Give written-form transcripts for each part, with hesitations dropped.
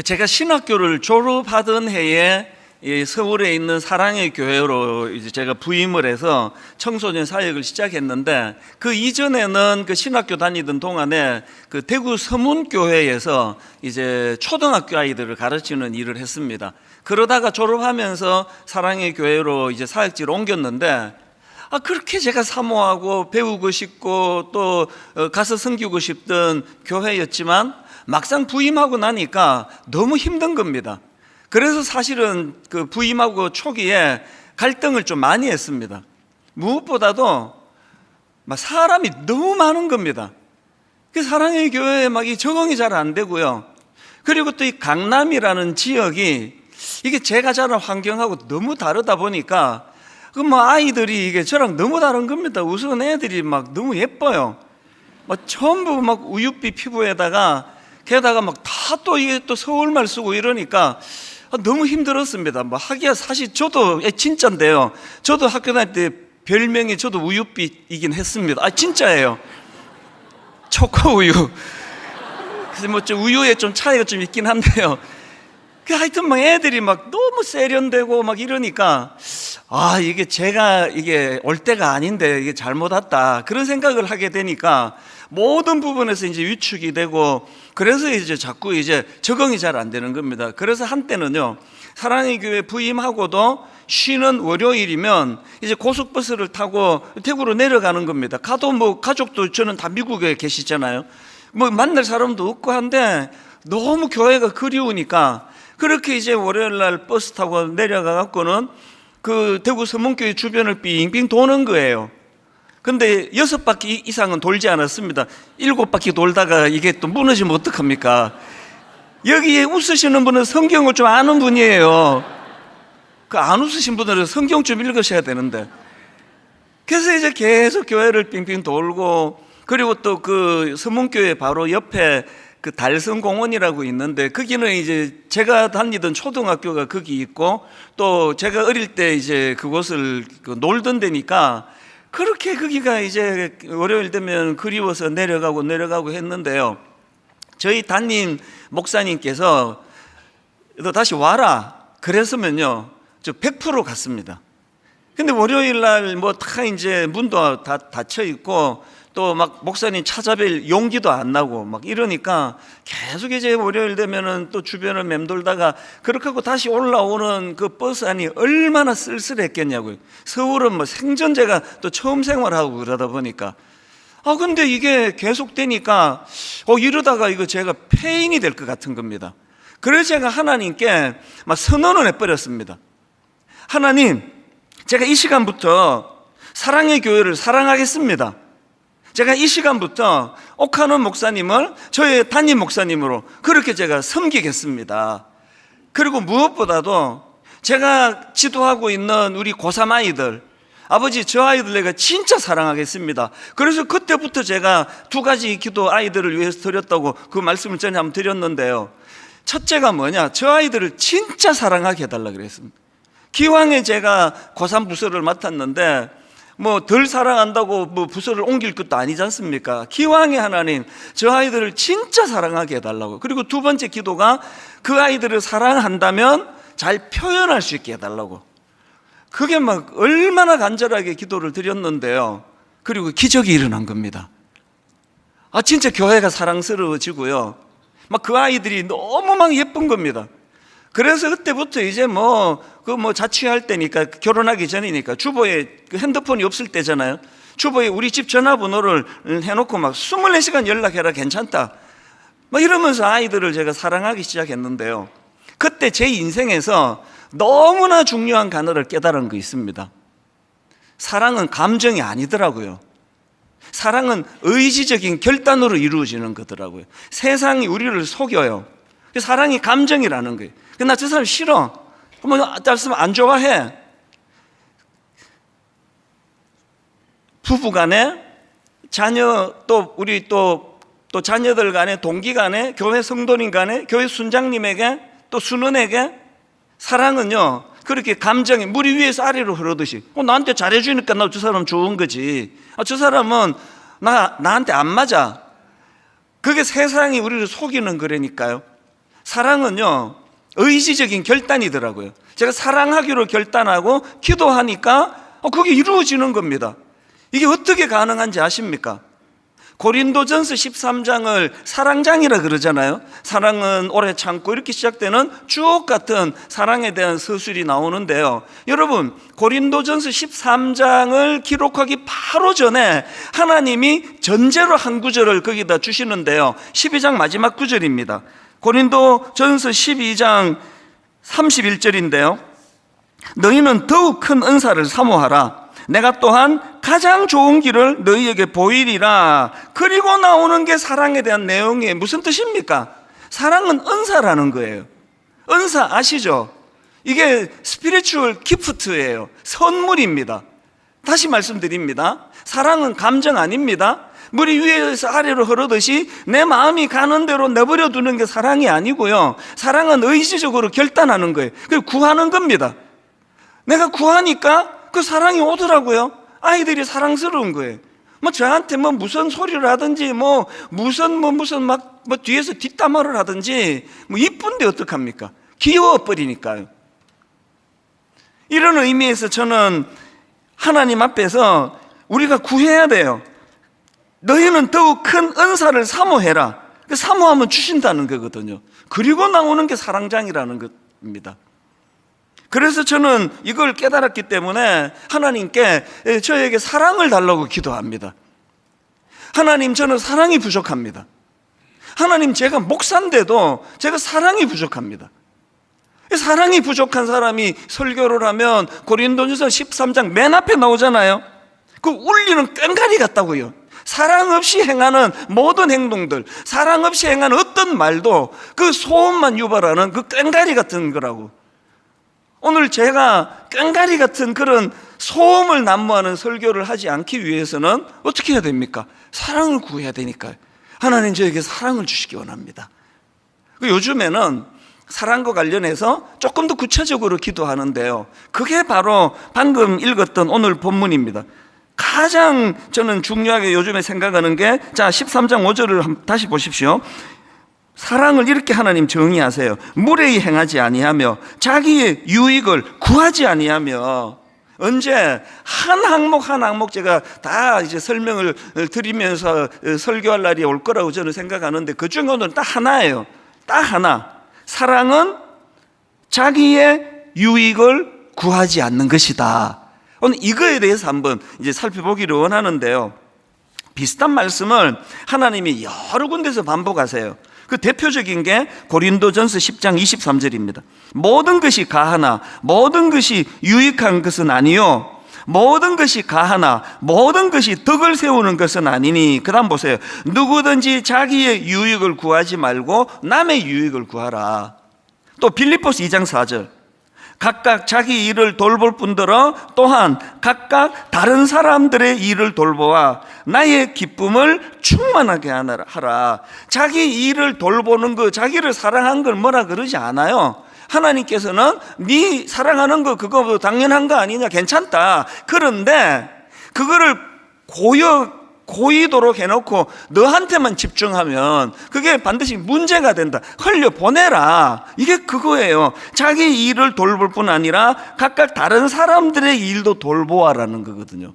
제가 신학교를 졸업하던 해에 서울에 있는 사랑의 교회로 이제 제가 부임을 해서 청소년 사역을 시작했는데, 그 이전에는 그 신학교 다니던 동안에 그 대구 서문교회에서 이제 초등학교 아이들을 가르치는 일을 했습니다. 그러다가 졸업하면서 사랑의 교회로 이제 사역지를 옮겼는데, 그렇게 제가 사모하고 배우고 싶고 또 가서 섬기고 싶던 교회였지만 막상 부임하고 나니까 너무 힘든 겁니다. 그래서 사실은 그 부임하고 초기에 갈등을 좀 많이 했습니다. 무엇보다도 막 사람이 너무 많은 겁니다. 그 사랑의 교회에 막 이 적응이 잘 안 되고요. 그리고 또 이 강남이라는 지역이 이게 제가 자란 환경하고 너무 다르다 보니까 그 뭐 아이들이 이게 저랑 너무 다른 겁니다. 우선 애들이 막 너무 예뻐요. 막 전부 막 우윳빛 피부에다가 게다가 막 다 또 이게 또 서울말 쓰고 이러니까 너무 힘들었습니다. 뭐 하기야 사실 저도 진짜인데요. 저도 학교 다닐 때 별명이 저도 우윳빛이긴 했습니다. 진짜예요. 초코 우유. 그래서 뭐 좀 우유에 좀 차이가 좀 있긴 한데요. 하여튼 막 애들이 막 너무 세련되고 막 이러니까 이게 제가 이게 올 때가 아닌데 이게 잘못 왔다 그런 생각을 하게 되니까 모든 부분에서 이제 위축이 되고, 그래서 이제 자꾸 이제 적응이 잘 안 되는 겁니다. 그래서 한때는요, 사랑의 교회 부임하고도 쉬는 월요일이면 이제 고속버스를 타고 대구로 내려가는 겁니다. 가도 뭐 가족도 저는 다 미국에 계시잖아요. 뭐 만날 사람도 없고 한데 너무 교회가 그리우니까 그렇게 이제 월요일 날 버스 타고 내려가 갖고는 그 대구 서문교회 주변을 빙빙 도는 거예요. 근데 6바퀴 이상은 돌지 않았습니다. 7바퀴 돌다가 이게 또 무너지면 어떡합니까? 여기에 웃으시는 분은 성경을 좀 아는 분이에요. 그 안 웃으신 분들은 성경 좀 읽으셔야 되는데. 그래서 이제 계속 교회를 빙빙 돌고, 그리고 또 그 서문교회 바로 옆에 그 달성공원이라고 있는데, 거기는 이제 제가 다니던 초등학교가 거기 있고, 또 제가 어릴 때 이제 그곳을 놀던 데니까 그렇게 거기가 이제 월요일 되면 그리워서 내려가고 했는데요. 저희 담임 목사님께서 너 다시 와라 그랬으면요, 저 100% 갔습니다. 근데 월요일 날 뭐 다 이제 문도 다 닫혀 있고 또 막 목사님 찾아뵐 용기도 안 나고 막 이러니까 계속 이제 월요일 되면은 또 주변을 맴돌다가 그렇게 하고 다시 올라오는 그 버스 안이 얼마나 쓸쓸했겠냐고요. 서울은 뭐 생전제가 또 처음 생활하고 그러다 보니까 근데 이게 계속 되니까 이러다가 이거 제가 폐인이 될 것 같은 겁니다. 그래서 제가 하나님께 막 선언을 해버렸습니다. 하나님, 제가 이 시간부터 사랑의 교회를 사랑하겠습니다. 제가 이 시간부터 옥하는 목사님을 저의 담임 목사님으로 그렇게 제가 섬기겠습니다. 그리고 무엇보다도 제가 지도하고 있는 우리 고3 아이들, 아버지 저 아이들 내가 진짜 사랑하겠습니다. 그래서 그때부터 제가 2가지 기도 아이들을 위해서 드렸다고 그 말씀을 전에 한번 드렸는데요. 첫째가 뭐냐, 저 아이들을 진짜 사랑하게 해달라고 그랬습니다. 기왕에 제가 고3 부서를 맡았는데 뭐 덜 사랑한다고 뭐 부서를 옮길 것도 아니지 않습니까? 기왕에 하나님 저 아이들을 진짜 사랑하게 해달라고. 그리고 2번째 기도가 그 아이들을 사랑한다면 잘 표현할 수 있게 해달라고. 그게 막 얼마나 간절하게 기도를 드렸는데요. 그리고 기적이 일어난 겁니다. 진짜 교회가 사랑스러워지고요. 막 그 아이들이 너무 막 예쁜 겁니다. 그래서 그때부터 이제 자취할 때니까, 결혼하기 전이니까 주보에 그 핸드폰이 없을 때잖아요. 주보에 우리 집 전화번호를 해놓고 막 24시간 연락해라, 괜찮다 막 이러면서 아이들을 제가 사랑하기 시작했는데요. 그때 제 인생에서 너무나 중요한 단어를 깨달은 거 있습니다. 사랑은 감정이 아니더라고요. 사랑은 의지적인 결단으로 이루어지는 거더라고요. 세상이 우리를 속여요. 사랑이 감정이라는 거예요. 나 저 사람 싫어. 안 좋아해. 부부 간에, 자녀, 또 우리 또 자녀들 간에, 동기 간에, 교회 성도님 간에, 교회 순장님에게, 또 순원에게 사랑은요, 그렇게 감정이 물이 위에서 아래로 흐르듯이 나한테 잘해주니까 나 저 사람 좋은 거지. 저 사람은 나한테 안 맞아. 그게 세상이 우리를 속이는 거라니까요. 사랑은요, 의지적인 결단이더라고요. 제가 사랑하기로 결단하고 기도하니까 그게 이루어지는 겁니다. 이게 어떻게 가능한지 아십니까? 고린도전서 13장을 사랑장이라 그러잖아요. 사랑은 오래 참고 이렇게 시작되는 주옥 같은 사랑에 대한 서술이 나오는데요. 여러분, 고린도전서 13장을 기록하기 바로 전에 하나님이 전제로 한 구절을 거기다 주시는데요. 12장 마지막 구절입니다. 고린도전서 12장 31절인데요. 너희는 더욱 큰 은사를 사모하라. 내가 또한 가장 좋은 길을 너희에게 보이리라. 그리고 나오는 게 사랑에 대한 내용이 무슨 뜻입니까? 사랑은 은사라는 거예요. 은사 아시죠? 이게 스피리추얼 기프트예요. 선물입니다. 다시 말씀드립니다. 사랑은 감정 아닙니다. 물이 위에서 아래로 흐르듯이 내 마음이 가는 대로 내버려 두는 게 사랑이 아니고요. 사랑은 의지적으로 결단하는 거예요. 그리고 구하는 겁니다. 내가 구하니까 그 사랑이 오더라고요. 아이들이 사랑스러운 거예요. 저한테 무슨 소리를 하든지 무슨 뒤에서 뒷담화를 하든지 이쁜데 어떡합니까? 귀여워버리니까요. 이런 의미에서 저는 하나님 앞에서 우리가 구해야 돼요. 너희는 더욱 큰 은사를 사모해라. 사모하면 주신다는 거거든요. 그리고 나오는 게 사랑장이라는 겁니다. 그래서 저는 이걸 깨달았기 때문에 하나님께 저에게 사랑을 달라고 기도합니다. 하나님, 저는 사랑이 부족합니다. 하나님, 제가 목사인데도 제가 사랑이 부족합니다. 사랑이 부족한 사람이 설교를 하면 고린도전서 13장 맨 앞에 나오잖아요. 그 울리는 꽹가리 같다고요. 사랑 없이 행하는 모든 행동들, 사랑 없이 행하는 어떤 말도 그 소음만 유발하는 그 꽹가리 같은 거라고. 오늘 제가 꽹가리 같은 그런 소음을 난무하는 설교를 하지 않기 위해서는 어떻게 해야 됩니까? 사랑을 구해야 되니까요. 하나님, 저에게 사랑을 주시기 원합니다. 요즘에는 사랑과 관련해서 조금 더 구체적으로 기도하는데요. 그게 바로 방금 읽었던 오늘 본문입니다. 가장 저는 중요하게 요즘에 생각하는 게, 13장 5절을 다시 보십시오. 사랑을 이렇게 하나님 정의하세요. 무례히 행하지 아니하며 자기의 유익을 구하지 아니하며. 언제 한 항목 한 항목 제가 다 이제 설명을 드리면서 설교할 날이 올 거라고 저는 생각하는데, 그 중에 오늘은 딱 하나예요. 딱 하나. 사랑은 자기의 유익을 구하지 않는 것이다. 오늘 이거에 대해서 한번 이제 살펴보기를 원하는데요. 비슷한 말씀을 하나님이 여러 군데서 반복하세요. 그 대표적인 게 고린도전서 10장 23절입니다. 모든 것이 가하나 모든 것이 유익한 것은 아니요, 모든 것이 가하나 모든 것이 덕을 세우는 것은 아니니. 그 다음 보세요. 누구든지 자기의 유익을 구하지 말고 남의 유익을 구하라. 또 빌립보서 2장 4절. 각각 자기 일을 돌볼 뿐더러 또한 각각 다른 사람들의 일을 돌보아 나의 기쁨을 충만하게 하라. 자기 일을 돌보는 거, 자기를 사랑한 걸 뭐라 그러지 않아요. 하나님께서는 네 사랑하는 거 그거 당연한 거 아니냐, 괜찮다. 그런데 그거를 고의도록 해놓고 너한테만 집중하면 그게 반드시 문제가 된다. 흘려보내라. 이게 그거예요. 자기 일을 돌볼 뿐 아니라 각각 다른 사람들의 일도 돌보아라는 거거든요.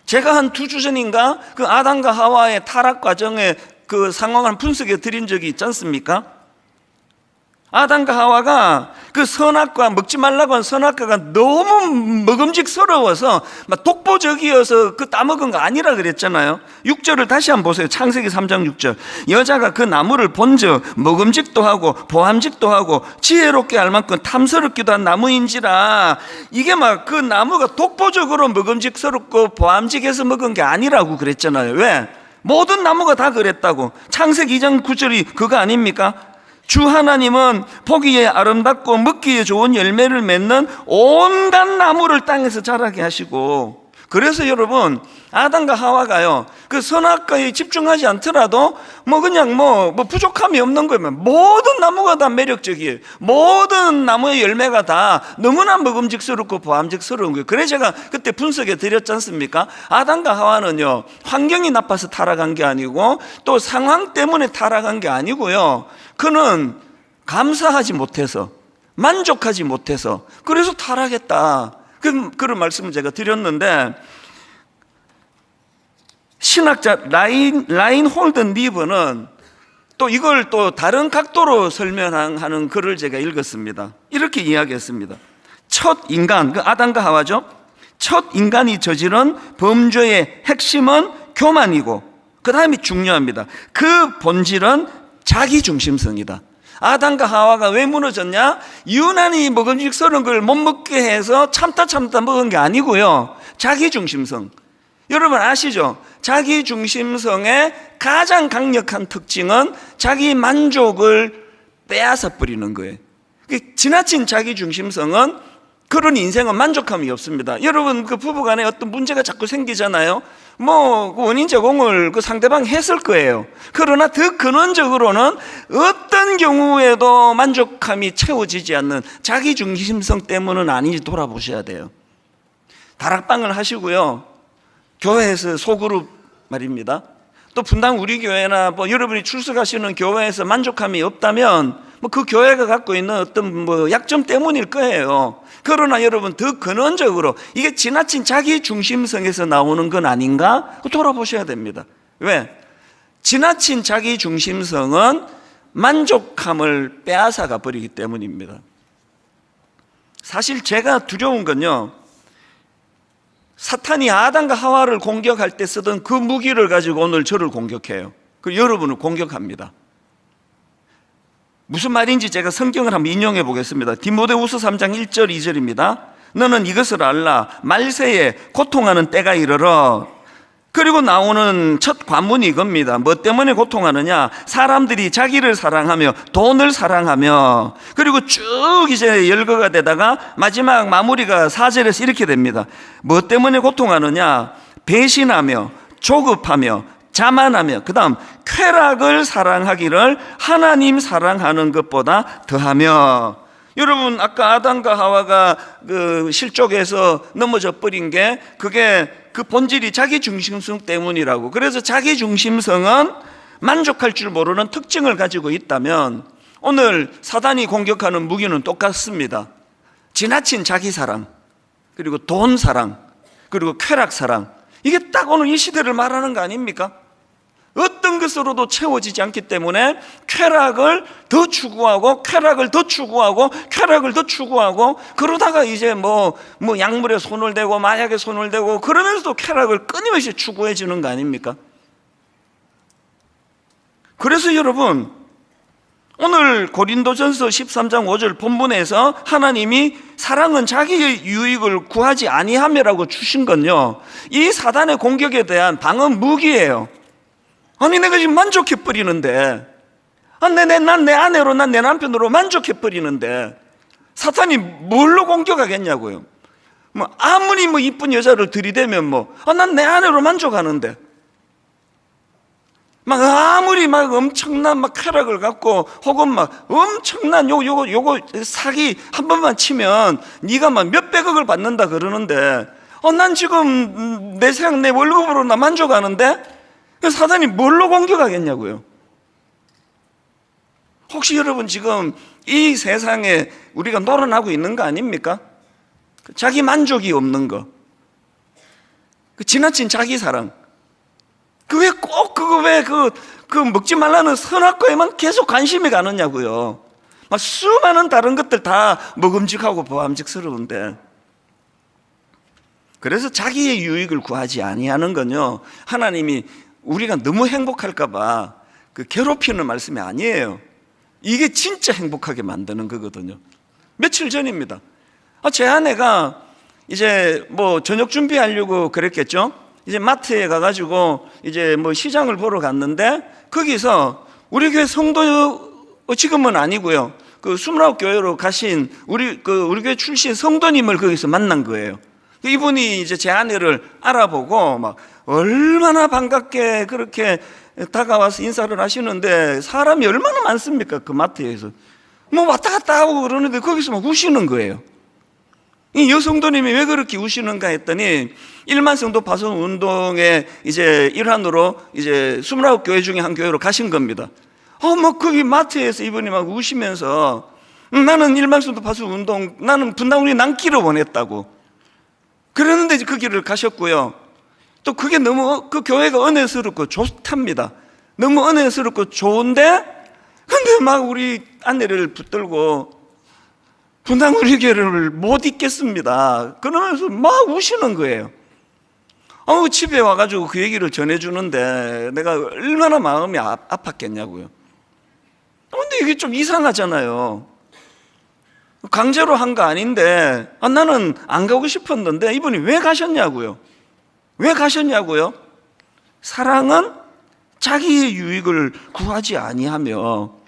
제가 한 2주 전인가 그 아담과 하와의 타락 과정의 그 상황을 분석해 드린 적이 있지 않습니까? 아담과 하와가 그 선악과, 먹지 말라고 한 선악과가 너무 먹음직스러워서 막 독보적이어서 그 따먹은 거 아니라 그랬잖아요. 6절을 다시 한번 보세요. 창세기 3장 6절. 여자가 그 나무를 본즉 먹음직도 하고 보암직도 하고 지혜롭게 할 만큼 탐스럽기도 한 나무인지라. 이게 막 그 나무가 독보적으로 먹음직스럽고 보암직해서 먹은 게 아니라고 그랬잖아요. 왜? 모든 나무가 다 그랬다고. 창세기 2장 9절이 그거 아닙니까? 주 하나님은 보기에 아름답고 먹기에 좋은 열매를 맺는 온갖 나무를 땅에서 자라게 하시고, 그래서 여러분, 아담과 하와가요, 그 선악과에 집중하지 않더라도 그냥 부족함이 없는 거예요. 모든 나무가 다 매력적이에요. 모든 나무의 열매가 다 너무나 먹음직스럽고 보암직스러운 거예요. 그래서 제가 그때 분석해 드렸지 않습니까? 아담과 하와는요, 환경이 나빠서 타락한 게 아니고 또 상황 때문에 타락한 게 아니고요, 그는 감사하지 못해서, 만족하지 못해서, 그래서 타락했다. 그런 말씀을 제가 드렸는데, 신학자 라인 홀든 리버는 또 이걸 또 다른 각도로 설명하는 글을 제가 읽었습니다. 이렇게 이야기했습니다. 첫 인간, 그 아담과 하와죠. 첫 인간이 저지른 범죄의 핵심은 교만이고, 그 다음이 중요합니다. 그 본질은 자기중심성이다. 아담과 하와가 왜 무너졌냐? 유난히 먹음직스러운 걸 못 먹게 해서 참다 먹은 게 아니고요, 자기중심성. 여러분 아시죠? 자기중심성의 가장 강력한 특징은 자기 만족을 빼앗아 버리는 거예요. 지나친 자기중심성은, 그런 인생은 만족함이 없습니다. 여러분, 그 부부간에 어떤 문제가 자꾸 생기잖아요. 그 원인 제공을 그 상대방이 했을 거예요. 그러나 더 근원적으로는 어떤 경우에도 만족함이 채워지지 않는 자기중심성 때문은 아닌지 돌아보셔야 돼요. 다락방을 하시고요, 교회에서 소그룹 말입니다, 또 분당 우리 교회나 여러분이 출석하시는 교회에서 만족함이 없다면 그 교회가 갖고 있는 어떤 약점 때문일 거예요. 그러나 여러분, 더 근원적으로 이게 지나친 자기중심성에서 나오는 건 아닌가 돌아보셔야 됩니다. 왜? 지나친 자기중심성은 만족함을 빼앗아가 버리기 때문입니다. 사실 제가 두려운 건요, 사탄이 아담과 하와를 공격할 때 쓰던 그 무기를 가지고 오늘 저를 공격해요. 여러분을 공격합니다. 무슨 말인지 제가 성경을 한번 인용해 보겠습니다. 디모데후서 3장 1절 2절입니다. 너는 이것을 알라. 말세에 고통하는 때가 이르러. 그리고 나오는 첫 관문이 이겁니다. 뭐 때문에 고통하느냐? 사람들이 자기를 사랑하며 돈을 사랑하며, 그리고 쭉 이제 열거가 되다가 마지막 마무리가 4절에서 이렇게 됩니다. 뭐 때문에 고통하느냐? 배신하며 조급하며 자만하며, 그 다음 쾌락을 사랑하기를 하나님 사랑하는 것보다 더하며. 여러분, 아까 아담과 하와가 그 실족해서 넘어져 버린 게, 그게 그 본질이 자기중심성 때문이라고. 그래서 자기중심성은 만족할 줄 모르는 특징을 가지고 있다면 오늘 사단이 공격하는 무기는 똑같습니다. 지나친 자기사랑, 그리고 돈사랑, 그리고 쾌락사랑. 이게 딱 오늘 이 시대를 말하는 거 아닙니까? 어떤 것으로도 채워지지 않기 때문에 쾌락을 더 추구하고, 쾌락을 더 추구하고, 쾌락을 더 추구하고, 그러다가 이제 약물에 손을 대고 마약에 손을 대고, 그러면서도 쾌락을 끊임없이 추구해 주는 거 아닙니까? 그래서 여러분, 오늘 고린도전서 13장 5절 본문에서 하나님이 사랑은 자기의 유익을 구하지 아니하며라고 주신 건요, 이 사단의 공격에 대한 방어 무기예요. 아니, 내가 지금 만족해버리는데, 난 내 아내로, 난 내 남편으로 만족해버리는데 사탄이 뭘로 공격하겠냐고요. 아무리 이쁜 여자를 들이대면 난 내 아내로 만족하는데, 아무리 엄청난 쾌락을 갖고, 혹은 엄청난 요거 사기 한 번만 치면 네가 몇백억을 받는다 그러는데, 난 지금 내 월급으로 나 만족하는데, 사단이 뭘로 공격하겠냐고요. 혹시 여러분 지금 이 세상에 우리가 놀아나고 있는 거 아닙니까? 자기 만족이 없는 거, 지나친 자기 사랑, 왜 꼭 그 먹지 말라는 선악과에만 계속 관심이 가느냐고요. 수많은 다른 것들 다 먹음직하고 보암직스러운데. 그래서 자기의 유익을 구하지 아니하는 건요, 하나님이 우리가 너무 행복할까 봐 괴롭히는 말씀이 아니에요. 이게 진짜 행복하게 만드는 거거든요. 며칠 전입니다. 제 아내가 이제 저녁 준비하려고 그랬겠죠. 이제 마트에 가가지고 이제 시장을 보러 갔는데, 거기서 우리 교회 성도, 지금은 아니고요, 그 29교회로 가신 우리 교회 출신 성도님을 거기서 만난 거예요. 이분이 이제 제 아내를 알아보고 막 얼마나 반갑게 그렇게 다가와서 인사를 하시는데, 사람이 얼마나 많습니까? 그 마트에서 뭐 왔다 갔다 하고 그러는데 거기서 막 우시는 거예요. 이 여성도님이 왜 그렇게 우시는가 했더니, 1만 성도 파송 운동의 이제 일환으로 이제 29교회 중에 한 교회로 가신 겁니다. 뭐 거기 마트에서 이분이 막 우시면서, 나는 1만 성도 파송 운동, 나는 분당우리 남기를 원했다고 그러는데 이제 그 길을 가셨고요. 또 그게 너무 그 교회가 은혜스럽고 좋답니다. 너무 은혜스럽고 좋은데, 근데 막 우리 아내를 붙들고 분당 우리 교회를 못 있겠습니다 그러면서 막 우시는 거예요. 집에 와가지고 그 얘기를 전해주는데 내가 얼마나 마음이 아팠겠냐고요. 근데 이게 좀 이상하잖아요. 강제로 한 거 아닌데, 나는 안 가고 싶었는데 이분이 왜 가셨냐고요. 왜 가셨냐고요. 사랑은 자기의 유익을 구하지 아니하며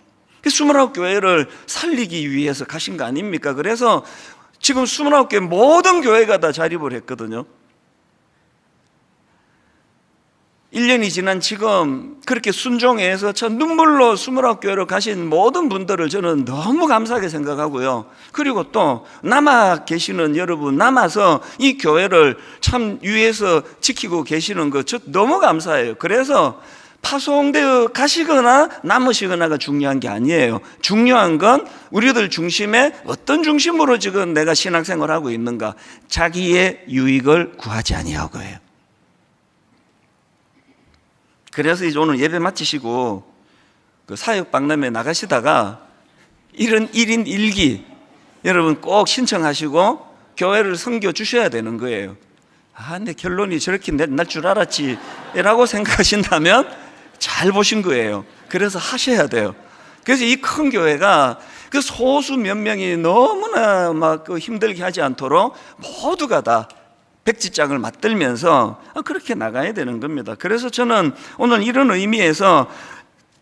29교회를 살리기 위해서 가신 거 아닙니까? 그래서 지금 29교회 모든 교회가 다 자립을 했거든요. 1년이 지난 지금 그렇게 순종해서 참 눈물로 29교회로 가신 모든 분들을 저는 너무 감사하게 생각하고요. 그리고 또 남아 계시는 여러분, 남아서 이 교회를 참 위에서 지키고 계시는 거 저 너무 감사해요. 그래서 파송되어 가시거나 남으시거나가 중요한 게 아니에요. 중요한 건 우리들 중심에 어떤 중심으로 지금 내가 신앙생활을 하고 있는가, 자기의 유익을 구하지 아니하고요. 그래서 이제 오늘 예배 마치시고 그 사역 박람회 나가시다가 이런 1인 1기 여러분 꼭 신청하시고 교회를 섬겨 주셔야 되는 거예요. 근데 결론이 저렇게 날 줄 알았지 라고 생각하신다면 잘 보신 거예요. 그래서 하셔야 돼요. 그래서 이 큰 교회가 그 소수 몇 명이 너무나 막 힘들게 하지 않도록 모두가 다 백지장을 맞들면서 그렇게 나가야 되는 겁니다. 그래서 저는 오늘 이런 의미에서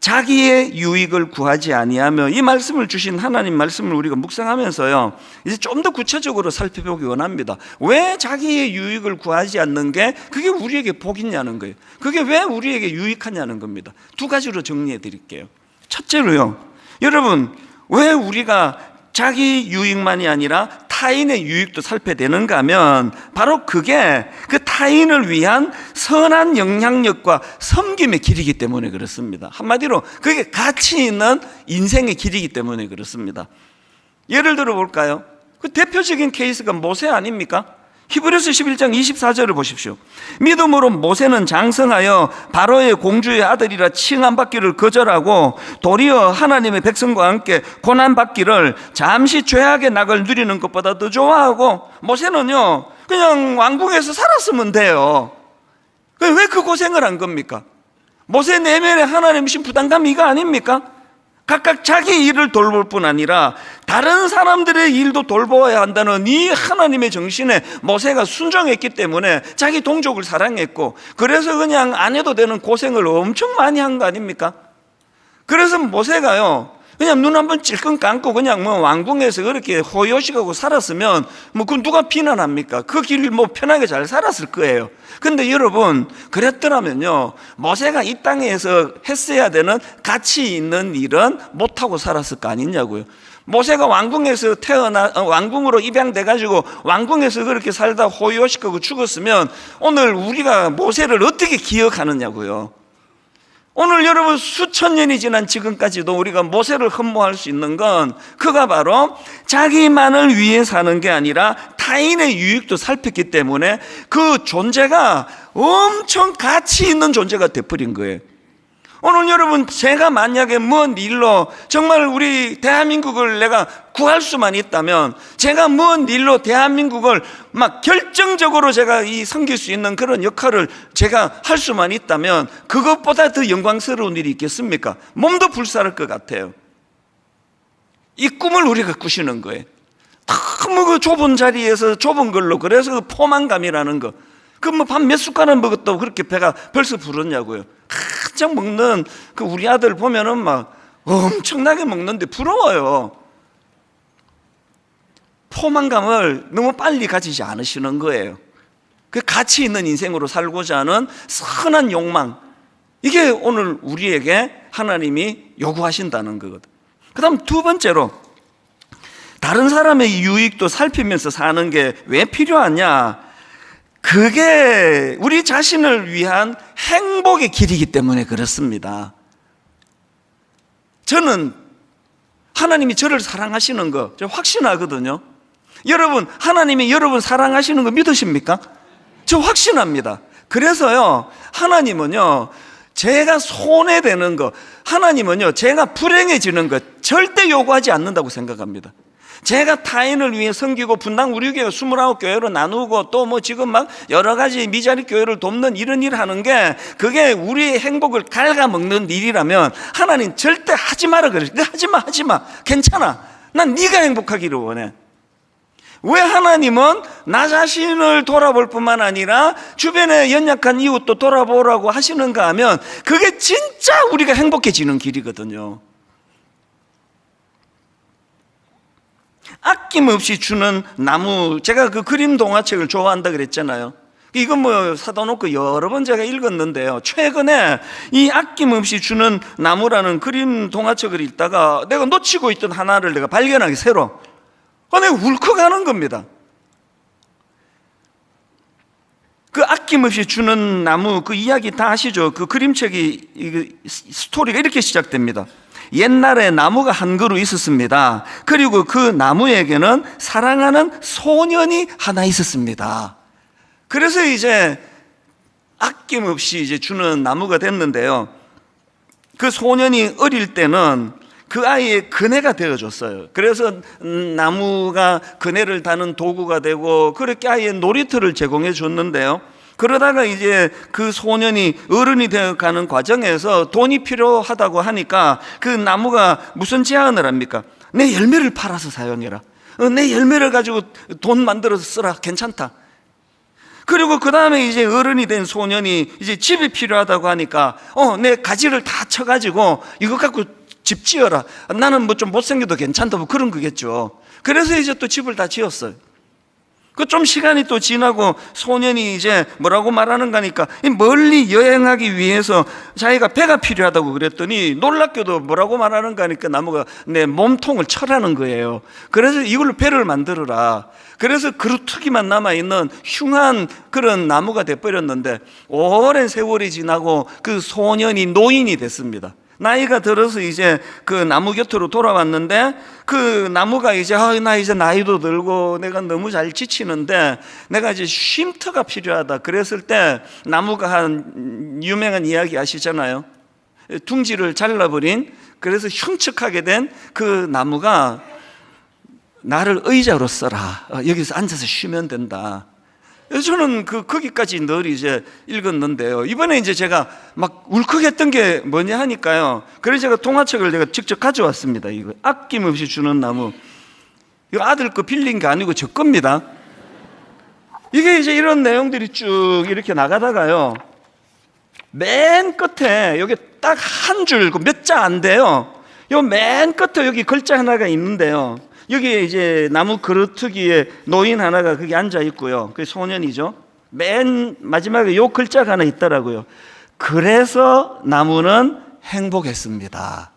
자기의 유익을 구하지 아니하며, 이 말씀을 주신 하나님 말씀을 우리가 묵상하면서요, 이제 좀 더 구체적으로 살펴보기 원합니다. 왜 자기의 유익을 구하지 않는 게 그게 우리에게 복이냐는 거예요. 그게 왜 우리에게 유익하냐는 겁니다. 두 가지로 정리해 드릴게요. 첫째로요, 여러분 왜 우리가 자기 유익만이 아니라 타인의 유익도 살펴되는가 하면, 바로 그게 그 타인을 위한 선한 영향력과 섬김의 길이기 때문에 그렇습니다. 한마디로 그게 가치 있는 인생의 길이기 때문에 그렇습니다. 예를 들어 볼까요? 그 대표적인 케이스가 모세 아닙니까? 히브리서 11장 24절을 보십시오. 믿음으로 모세는 장성하여 바로의 공주의 아들이라 칭함받기를 거절하고 도리어 하나님의 백성과 함께 고난받기를 잠시 죄악의 낙을 누리는 것보다 더 좋아하고, 모세는요 그냥 왕궁에서 살았으면 돼요. 왜 그 고생을 한 겁니까? 모세 내면에 하나님이신 부담감이 이거 아닙니까? 각각 자기 일을 돌볼 뿐 아니라 다른 사람들의 일도 돌보아야 한다는 이 하나님의 정신에 모세가 순종했기 때문에 자기 동족을 사랑했고, 그래서 그냥 안 해도 되는 고생을 엄청 많이 한 거 아닙니까? 그래서 모세가요 그냥 눈 한번 찔끔 감고 그냥 뭐 왕궁에서 그렇게 호요식하고 살았으면 뭐 그 누가 비난합니까? 그 길 뭐 편하게 잘 살았을 거예요. 근데 여러분, 그랬더라면요 모세가 이 땅에서 했어야 되는 가치 있는 일은 못하고 살았을 거 아니냐고요. 모세가 왕궁에서 왕궁으로 입양돼 가지고 왕궁에서 그렇게 살다 호요식하고 죽었으면 오늘 우리가 모세를 어떻게 기억하느냐고요. 오늘 여러분 수천 년이 지난 지금까지도 우리가 모세를 흠모할 수 있는 건 그가 바로 자기만을 위해 사는 게 아니라 타인의 유익도 살폈기 때문에 그 존재가 엄청 가치 있는 존재가 되어버린 거예요. 오늘 여러분, 제가 만약에 뭔 일로 정말 우리 대한민국을 내가 구할 수만 있다면, 제가 뭔 일로 대한민국을 막 결정적으로 제가 섬길 수 있는 그런 역할을 제가 할 수만 있다면 그것보다 더 영광스러운 일이 있겠습니까? 몸도 불살할 것 같아요. 이 꿈을 우리가 꾸시는 거예요. 너무 그 좁은 자리에서 좁은 걸로, 그래서 그 포만감이라는 거, 그 뭐 밥 몇 숟가락 먹었다고 그렇게 배가 벌써 부르냐고요. 한창 먹는 그 우리 아들 보면은 막 엄청나게 먹는데 부러워요. 포만감을 너무 빨리 가지지 않으시는 거예요. 그 가치 있는 인생으로 살고자 하는 선한 욕망, 이게 오늘 우리에게 하나님이 요구하신다는 거거든. 그 다음 두 번째로, 다른 사람의 유익도 살피면서 사는 게 왜 필요하냐? 그게 우리 자신을 위한 행복의 길이기 때문에 그렇습니다. 저는 하나님이 저를 사랑하시는 거 확신하거든요. 여러분, 하나님이 여러분 사랑하시는 거 믿으십니까? 저 확신합니다. 그래서요, 하나님은요, 제가 손해되는 거, 하나님은요, 제가 불행해지는 거 절대 요구하지 않는다고 생각합니다. 제가 타인을 위해 섬기고 분당 우리 교회 29교회로 나누고 또 뭐 지금 막 여러 가지 미자리 교회를 돕는 이런 일을 하는 게, 그게 우리의 행복을 갉아먹는 일이라면 하나님 절대 하지 마라 그래. 하지 마. 괜찮아. 난 네가 행복하기를 원해. 왜 하나님은 나 자신을 돌아볼 뿐만 아니라 주변에 연약한 이웃도 돌아보라고 하시는가 하면, 그게 진짜 우리가 행복해지는 길이거든요. 아낌없이 주는 나무, 제가 그 그림 동화책을 좋아한다 그랬잖아요. 이건 뭐 사다 놓고 여러 번 제가 읽었는데요, 최근에 이 아낌없이 주는 나무라는 그림 동화책을 읽다가 내가 놓치고 있던 하나를 내가 발견하게, 새로 내가 울컥하는 겁니다. 그 아낌없이 주는 나무, 그 이야기 다 아시죠? 그 그림책이, 스토리가 이렇게 시작됩니다. 옛날에 나무가 한 그루 있었습니다. 그리고 그 나무에게는 사랑하는 소년이 하나 있었습니다. 그래서 이제 아낌없이 이제 주는 나무가 됐는데요, 그 소년이 어릴 때는 그 아이의 그네가 되어줬어요. 그래서 나무가 그네를 다는 도구가 되고, 그렇게 아이의 놀이터를 제공해 줬는데요, 그러다가 이제 그 소년이 어른이 되어가는 과정에서 돈이 필요하다고 하니까 그 나무가 무슨 제안을 합니까? 내 열매를 팔아서 사용해라. 내 열매를 가지고 돈 만들어서 쓰라. 괜찮다. 그리고 그 다음에 이제 어른이 된 소년이 이제 집이 필요하다고 하니까 내 가지를 다 쳐가지고 이거 갖고 집 지어라. 나는 뭐 좀 못생겨도 괜찮다, 뭐 그런 거겠죠. 그래서 이제 또 집을 다 지었어요. 그 좀 시간이 또 지나고 소년이 이제 뭐라고 말하는가 하니까, 멀리 여행하기 위해서 자기가 배가 필요하다고 그랬더니 놀랍게도 뭐라고 말하는가 하니까 나무가 내 몸통을 쳐라는 거예요. 그래서 이걸로 배를 만들어라. 그래서 그루터기만 남아있는 흉한 그런 나무가 돼버렸는데, 오랜 세월이 지나고 그 소년이 노인이 됐습니다. 나이가 들어서 이제 그 나무 곁으로 돌아왔는데, 그 나무가 이제 나 이제 나이도 들고 내가 너무 잘 지치는데 내가 이제 쉼터가 필요하다 그랬을 때, 나무가 한 유명한 이야기 아시잖아요. 둥지를 잘라버린, 그래서 흉측하게 된 그 나무가 나를 의자로 써라. 여기서 앉아서 쉬면 된다. 저는 거기까지 늘 이제 읽었는데요, 이번에 이제 제가 막 울컥했던 게 뭐냐 하니까요, 그래서 제가 동화책을 내가 직접 가져왔습니다. 이거 아낌없이 주는 나무. 이거 아들 거 빌린 게 아니고 저 겁니다. 이게 이제 이런 내용들이 쭉 이렇게 나가다가요, 맨 끝에 여기 딱 한 줄, 몇 자 안 돼요. 요 맨 끝에 여기 글자 하나가 있는데요, 여기에 이제 나무 그루터기에 노인 하나가 거기 앉아 있고요, 그게 소년이죠. 맨 마지막에 요 글자가 하나 있더라고요. 그래서 나무는 행복했습니다.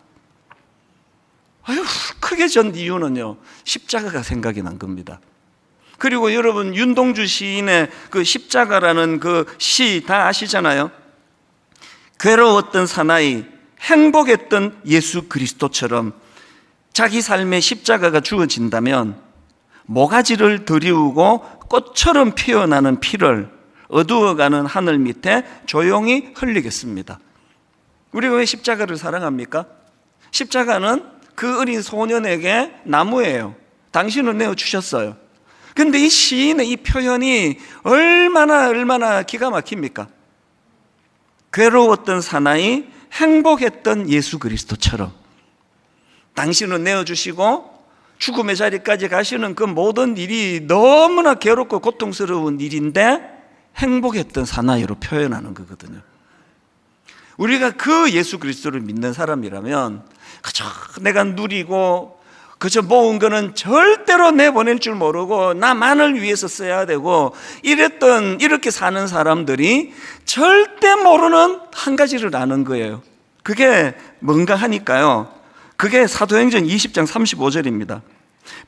아유, 크게 전 이유는요, 십자가가 생각이 난 겁니다. 그리고 여러분, 윤동주 시인의 그 십자가라는 그 시 다 아시잖아요. 괴로웠던 사나이, 행복했던 예수 그리스도처럼 자기 삶의 십자가가 주어진다면 모가지를 들이우고 꽃처럼 피어나는 피를 어두워가는 하늘 밑에 조용히 흘리겠습니다. 우리가 왜 십자가를 사랑합니까? 십자가는 그 어린 소년에게 나무예요. 당신은 내어주셨어요. 그런데 이 시인의 이 표현이 얼마나 기가 막힙니까? 괴로웠던 사나이, 행복했던 예수 그리스도처럼 당신은 내어주시고 죽음의 자리까지 가시는 그 모든 일이 너무나 괴롭고 고통스러운 일인데 행복했던 사나이로 표현하는 거거든요. 우리가 그 예수 그리스도를 믿는 사람이라면 그저 내가 누리고 그저 모은 거는 절대로 내보낼 줄 모르고 나만을 위해서 써야 되고 이렇게 사는 사람들이 절대 모르는 한 가지를 아는 거예요. 그게 뭔가 하니까요, 그게 사도행전 20장 35절입니다.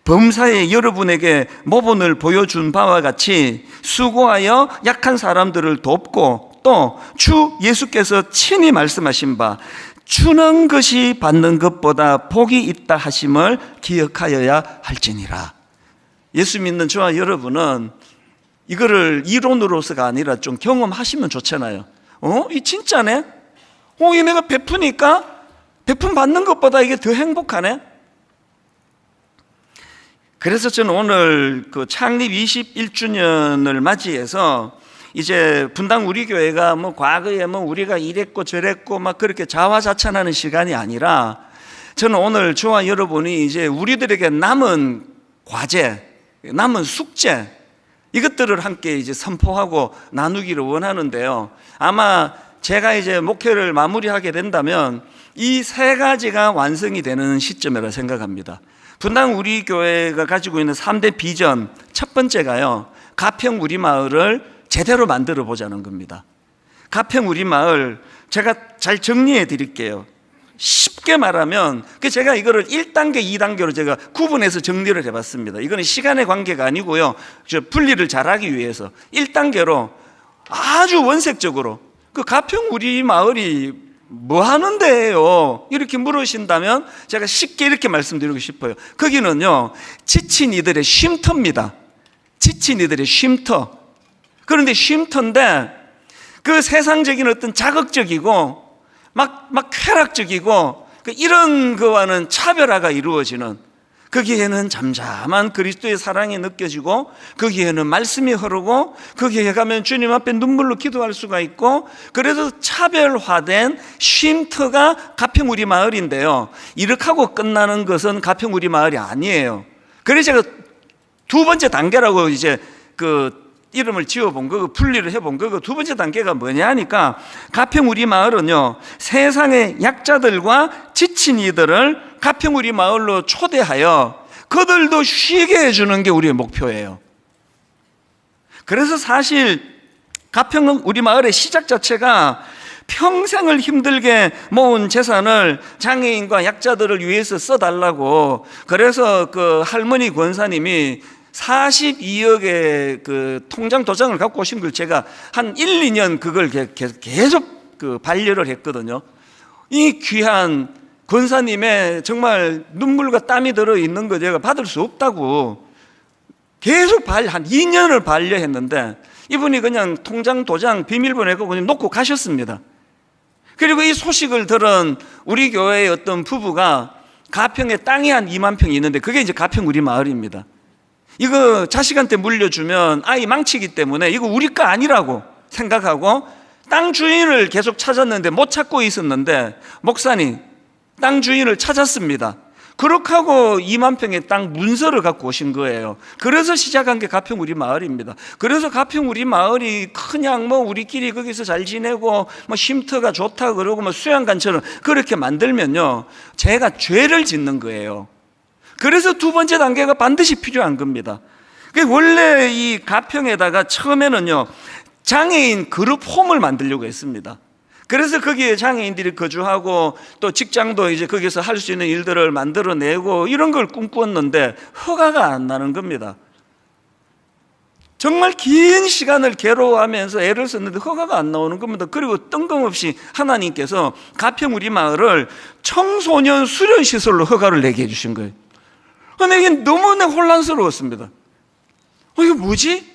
범사에 여러분에게 모본을 보여준 바와 같이 수고하여 약한 사람들을 돕고 또 주 예수께서 친히 말씀하신 바 주는 것이 받는 것보다 복이 있다 하심을 기억하여야 할지니라. 예수 믿는 저와 여러분은 이거를 이론으로서가 아니라 좀 경험하시면 좋잖아요. 이 진짜네? 이 내가 베푸니까 베품 받는 것보다 이게 더 행복하네? 그래서 저는 오늘 그 창립 21주년을 맞이해서 이제 분당 우리 교회가 과거에 우리가 이랬고 저랬고 막 그렇게 자화자찬하는 시간이 아니라, 저는 오늘 저와 여러분이 이제 우리들에게 남은 과제, 남은 숙제, 이것들을 함께 이제 선포하고 나누기를 원하는데요. 아마 제가 이제 목회를 마무리하게 된다면 이 세 가지가 완성이 되는 시점이라 생각합니다. 분당 우리 교회가 가지고 있는 3대 비전, 첫 번째가요, 가평 우리 마을을 제대로 만들어 보자는 겁니다. 가평 우리 마을, 제가 잘 정리해 드릴게요. 쉽게 말하면 제가 이거를 1단계, 2단계로 제가 구분해서 정리를 해봤습니다. 이거는 시간의 관계가 아니고요, 분리를 잘하기 위해서 1단계로 아주 원색적으로 그 가평 우리 마을이 뭐 하는 데예요? 이렇게 물으신다면 제가 쉽게 이렇게 말씀드리고 싶어요. 거기는요, 지친 이들의 쉼터입니다. 지친 이들의 쉼터. 그런데 쉼터인데 그 세상적인 어떤 자극적이고 막 쾌락적이고 이런 거와는 차별화가 이루어지는, 거기에는 잠잠한 그리스도의 사랑이 느껴지고 거기에는 말씀이 흐르고 거기에 가면 주님 앞에 눈물로 기도할 수가 있고, 그래서 차별화된 쉼터가 가평 우리 마을인데요, 이렇게 하고 끝나는 것은 가평 우리 마을이 아니에요. 그래서 제가 두 번째 단계라고 이제 이름을 지어본 거, 분리를 해본 거, 두 번째 단계가 뭐냐 하니까, 가평 우리 마을은요, 세상의 약자들과 지친 이들을 가평 우리 마을로 초대하여 그들도 쉬게 해주는 게 우리의 목표예요. 그래서 사실 가평 우리 마을의 시작 자체가 평생을 힘들게 모은 재산을 장애인과 약자들을 위해서 써달라고, 그래서 그 할머니 권사님이 42억의 그 통장 도장을 갖고 오신 걸 제가 한 1, 2년 그걸 계속 반려를 했거든요. 이 귀한 권사님의 정말 눈물과 땀이 들어있는 거 제가 받을 수 없다고 계속 한 2년을 반려했는데, 이분이 그냥 통장 도장 비밀번호 그냥 놓고 가셨습니다. 그리고 이 소식을 들은 우리 교회의 어떤 부부가 가평에 땅이 한 2만 평이 있는데 그게 이제 가평 우리 마을입니다. 이거 자식한테 물려주면 아이 망치기 때문에 이거 우리 거 아니라고 생각하고 땅 주인을 계속 찾았는데 못 찾고 있었는데, 목사님 땅 주인을 찾았습니다. 그렇게 하고 2만 평의 땅 문서를 갖고 오신 거예요. 그래서 시작한 게 가평 우리 마을입니다. 그래서 가평 우리 마을이 그냥 우리끼리 거기서 잘 지내고 쉼터가 좋다 그러고 수양관처럼 그렇게 만들면요, 제가 죄를 짓는 거예요. 그래서 두 번째 단계가 반드시 필요한 겁니다. 원래 이 가평에다가 처음에는요, 장애인 그룹 홈을 만들려고 했습니다. 그래서 거기에 장애인들이 거주하고 또 직장도 이제 거기서 할 수 있는 일들을 만들어내고 이런 걸 꿈꾸었는데 허가가 안 나는 겁니다. 정말 긴 시간을 괴로워하면서 애를 썼는데 허가가 안 나오는 겁니다. 그리고 뜬금없이 하나님께서 가평 우리 마을을 청소년 수련시설로 허가를 내게 해주신 거예요. 근데 이게 너무나 혼란스러웠습니다. 이게 뭐지?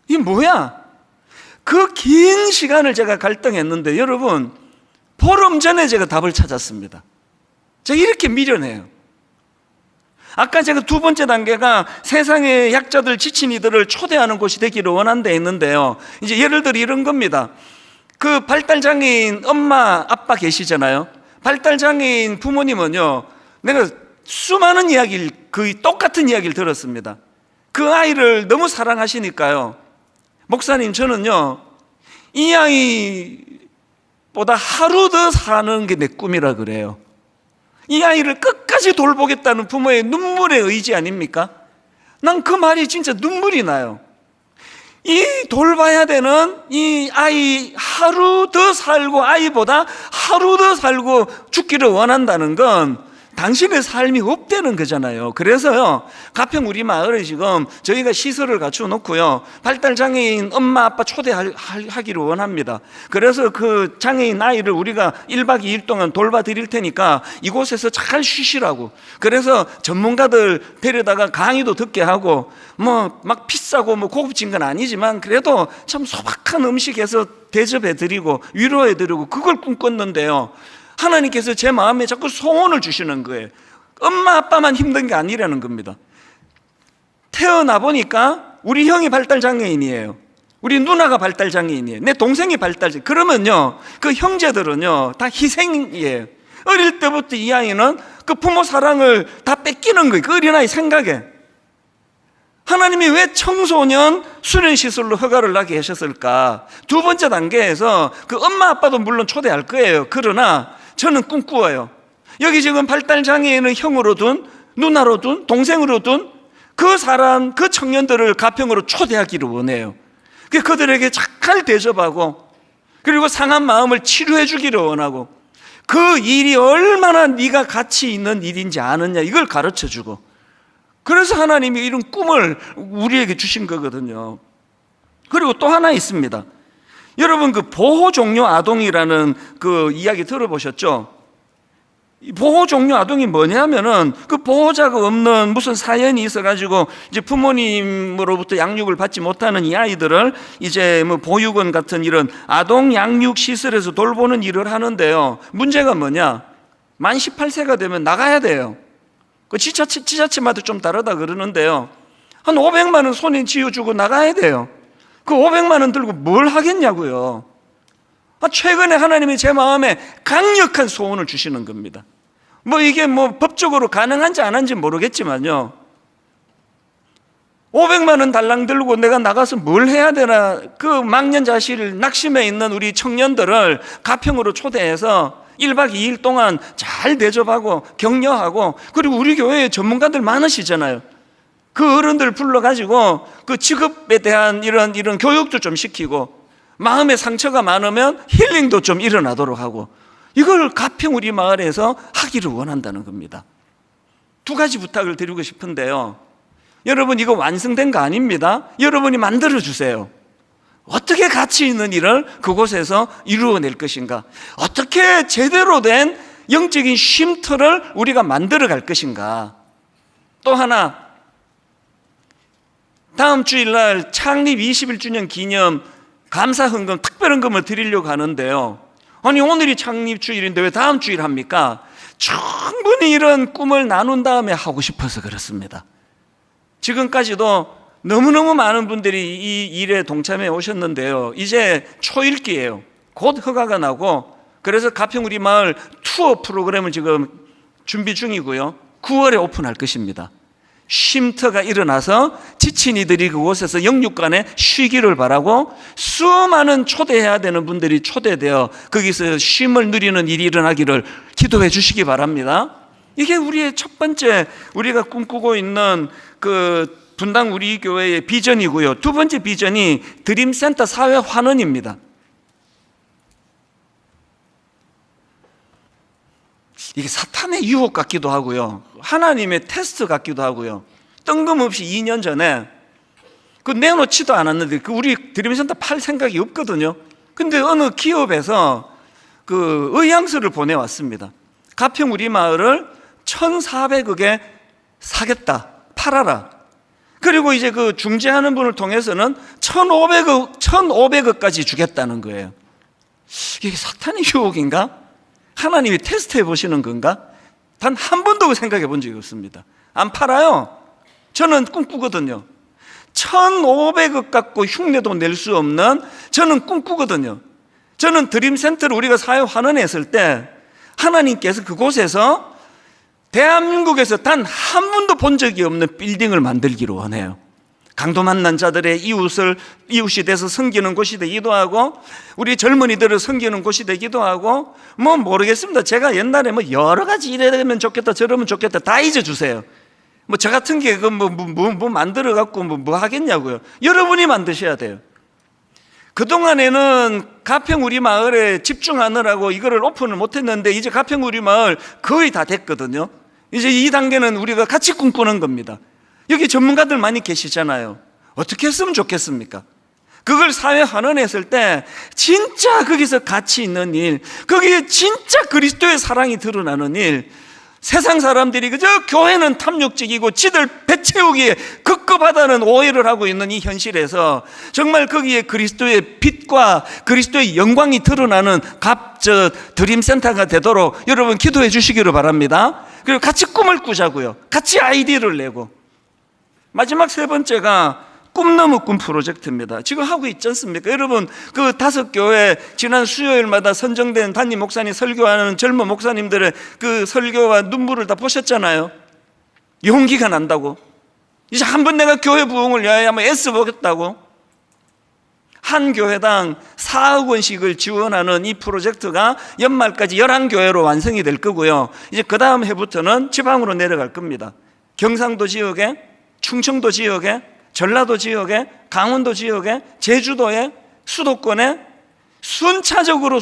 이게 뭐야? 그 긴 시간을 제가 갈등했는데 여러분, 보름 전에 제가 답을 찾았습니다. 제가 이렇게 미련해요. 아까 제가 두 번째 단계가 세상의 약자들, 지친 이들을 초대하는 곳이 되기를 원한다 했는데요, 이제 예를 들어 이런 겁니다. 그 발달장애인 엄마 아빠 계시잖아요. 발달장애인 부모님은요, 내가 수많은 이야기를, 거의 똑같은 이야기를 들었습니다. 그 아이를 너무 사랑하시니까요, 목사님 저는요 이 아이보다 하루 더 사는 게 내 꿈이라 그래요. 이 아이를 끝까지 끝까지 돌보겠다는 부모의 눈물의 의지 아닙니까? 난 그 말이 진짜 눈물이 나요. 이 돌봐야 되는 이 아이 하루 더 살고 아이보다 하루 더 살고 죽기를 원한다는 건 당신의 삶이 없다는 거잖아요. 그래서요, 가평 우리 마을에 지금 저희가 시설을 갖추어 놓고요, 발달장애인 엄마 아빠 초대하기를 원합니다. 그래서 그 장애인 아이를 우리가 1박 2일 동안 돌봐드릴 테니까 이곳에서 잘 쉬시라고. 그래서 전문가들 데려다가 강의도 듣게 하고, 뭐 막 비싸고 뭐 고급진 건 아니지만 그래도 참 소박한 음식에서 대접해드리고 위로해드리고 그걸 꿈꿨는데요, 하나님께서 제 마음에 자꾸 소원을 주시는 거예요. 엄마 아빠만 힘든 게 아니라는 겁니다. 태어나 보니까 우리 형이 발달장애인이에요. 우리 누나가 발달장애인이에요. 내 동생이 발달장애인. 그러면요, 그 형제들은요 다 희생이에요. 어릴 때부터 이 아이는 그 부모 사랑을 다 뺏기는 거예요. 그 어린아이 생각에. 하나님이 왜 청소년 수련시설로 허가를 나게 하셨을까? 두 번째 단계에서 그 엄마 아빠도 물론 초대할 거예요. 그러나 저는 꿈꾸어요. 여기 지금 발달장애인을 형으로 둔, 누나로 둔, 동생으로 둔 그 사람, 그 청년들을 가평으로 초대하기를 원해요. 그들에게 잘 대접하고, 그리고 상한 마음을 치료해 주기를 원하고, 그 일이 얼마나 네가 가치 있는 일인지 아느냐, 이걸 가르쳐 주고. 그래서 하나님이 이런 꿈을 우리에게 주신 거거든요. 그리고 또 하나 있습니다. 여러분, 그 보호종료 아동이라는 그 이야기 들어보셨죠? 보호종료 아동이 뭐냐면은 그 보호자가 없는 무슨 사연이 있어가지고 이제 부모님으로부터 양육을 받지 못하는 이 아이들을 이제 뭐 보육원 같은 이런 아동 양육 시설에서 돌보는 일을 하는데요. 문제가 뭐냐? 만 18세가 되면 나가야 돼요. 그 지자체마다 좀 다르다 그러는데요, 한 500만 원 손에 쥐어주고 나가야 돼요. 그 500만 원 들고 뭘 하겠냐고요. 최근에 하나님이 제 마음에 강력한 소원을 주시는 겁니다. 뭐 이게 뭐 법적으로 가능한지 안 한지 모르겠지만요, 500만 원 달랑 들고 내가 나가서 뭘 해야 되나. 그 망년자실 낙심해 있는 우리 청년들을 가평으로 초대해서 1박 2일 동안 잘 대접하고 격려하고, 그리고 우리 교회에 전문가들 많으시잖아요. 그 어른들 불러가지고 그 직업에 대한 이런 교육도 좀 시키고, 마음에 상처가 많으면 힐링도 좀 일어나도록 하고, 이걸 가평 우리 마을에서 하기를 원한다는 겁니다. 두 가지 부탁을 드리고 싶은데요, 여러분 이거 완성된 거 아닙니다. 여러분이 만들어 주세요. 어떻게 가치 있는 일을 그곳에서 이루어낼 것인가, 어떻게 제대로 된 영적인 쉼터를 우리가 만들어 갈 것인가. 또 하나, 다음 주일날 창립 21주년 기념 감사헌금, 특별헌금을 드리려고 하는데요, 아니 오늘이 창립 주일인데 왜 다음 주일 합니까? 충분히 이런 꿈을 나눈 다음에 하고 싶어서 그렇습니다. 지금까지도 너무너무 많은 분들이 이 일에 동참해 오셨는데요, 이제 초읽기예요. 곧 허가가 나고, 그래서 가평 우리 마을 투어 프로그램을 지금 준비 중이고요, 9월에 오픈할 것입니다. 쉼터가 일어나서 지친 이들이 그곳에서 영육간에 쉬기를 바라고, 수많은 초대해야 되는 분들이 초대되어 거기서 쉼을 누리는 일이 일어나기를 기도해 주시기 바랍니다. 이게 우리의 첫 번째 우리가 꿈꾸고 있는 그 분당 우리 교회의 비전이고요. 두 번째 비전이 드림센터 사회 환원입니다. 이게 사탄의 유혹 같기도 하고요, 하나님의 테스트 같기도 하고요. 뜬금없이 2년 전에 그 내놓지도 않았는데 그 우리 드림센터 팔 생각이 없거든요. 근데 어느 기업에서 그 의향서를 보내왔습니다. 가평 우리 마을을 1,400억에 사겠다, 팔아라. 그리고 이제 그 중재하는 분을 통해서는 1,500억까지 주겠다는 거예요. 이게 사탄의 유혹인가? 하나님이 테스트해 보시는 건가? 단 한 번도 생각해 본 적이 없습니다. 안 팔아요. 저는 꿈꾸거든요. 1,500억 갖고 흉내도 낼 수 없는, 저는 꿈꾸거든요. 저는 드림센터를 우리가 사회 환원했을 때 하나님께서 그곳에서 대한민국에서 단 한 번도 본 적이 없는 빌딩을 만들기를 원해요. 강도 만난 자들의 이웃이 돼서 섬기는 곳이 되기도 하고, 우리 젊은이들을 섬기는 곳이 되기도 하고, 뭐 모르겠습니다. 제가 옛날에 뭐 여러 가지 이러면 좋겠다 저러면 좋겠다 다 잊어주세요. 뭐 저 같은 게 뭐 만들어 갖고 뭐 하겠냐고요. 여러분이 만드셔야 돼요. 그동안에는 가평 우리 마을에 집중하느라고 이거를 오픈을 못했는데, 이제 가평 우리 마을 거의 다 됐거든요. 이제 이 단계는 우리가 같이 꿈꾸는 겁니다. 여기 전문가들 많이 계시잖아요. 어떻게 했으면 좋겠습니까? 그걸 사회 환원했을 때 진짜 거기서 가치 있는 일, 거기에 진짜 그리스도의 사랑이 드러나는 일, 세상 사람들이 그저 교회는 탐욕적이고 지들 배 채우기에 급급하다는 오해를 하고 있는 이 현실에서 정말 거기에 그리스도의 빛과 그리스도의 영광이 드러나는 드림센터가 되도록 여러분 기도해 주시기를 바랍니다. 그리고 같이 꿈을 꾸자고요. 같이 아이디어를 내고. 마지막 세 번째가 꿈 넘어 꿈 프로젝트입니다. 지금 하고 있지 않습니까? 여러분 그 5교회 지난 수요일마다 선정된 담임 목사님 설교하는 젊은 목사님들의 그 설교와 눈물을 다 보셨잖아요. 용기가 난다고. 이제 한번 내가 교회 부흥을 위하여 한번 애써보겠다고. 한 교회당 4억 원씩을 지원하는 이 프로젝트가 연말까지 11교회로 완성이 될 거고요. 이제 그 다음 해부터는 지방으로 내려갈 겁니다. 경상도 지역에, 충청도 지역에, 전라도 지역에, 강원도 지역에, 제주도에, 수도권에 순차적으로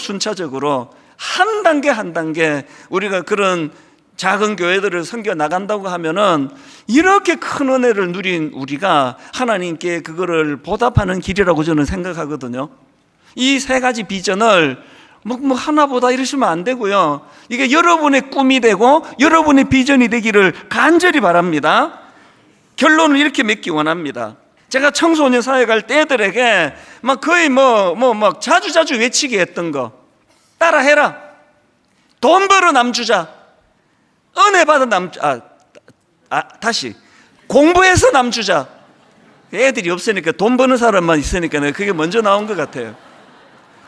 한 단계 한 단계 우리가 그런 작은 교회들을 섬겨 나간다고 하면은 이렇게 큰 은혜를 누린 우리가 하나님께 그거를 보답하는 길이라고 저는 생각하거든요. 이 세 가지 비전을 뭐 하나보다 이러시면 안 되고요. 이게 여러분의 꿈이 되고 여러분의 비전이 되기를 간절히 바랍니다. 결론을 이렇게 맺기 원합니다. 제가 청소년 사회 갈 때들에게 막 거의 막 자주 외치게 했던 거 따라해라. 돈 벌어 남주자. 은혜 받아 다시 공부해서 남주자. 애들이 없으니까 돈 버는 사람만 있으니까 그게 먼저 나온 것 같아요.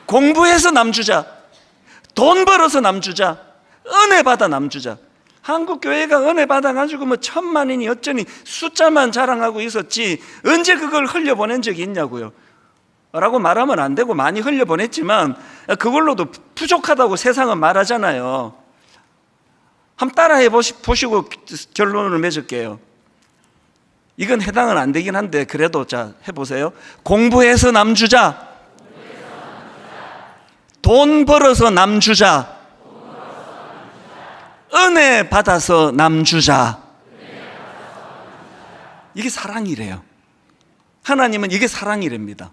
공부해서 남주자. 돈 벌어서 남주자. 은혜 받아 남주자. 한국 교회가 은혜 받아가지고 뭐 1000만인이 어쩌니 숫자만 자랑하고 있었지 언제 그걸 흘려보낸 적이 있냐고요. 라고 말하면 안 되고 많이 흘려보냈지만 그걸로도 부족하다고 세상은 말하잖아요. 한번 따라해 보시고 결론을 맺을게요. 이건 해당은 안 되긴 한데 그래도 자 해보세요. 공부해서 남주자. 돈 벌어서 남주자. 은혜 받아서 남주자. 이게 사랑이래요. 하나님은 이게 사랑이랍니다.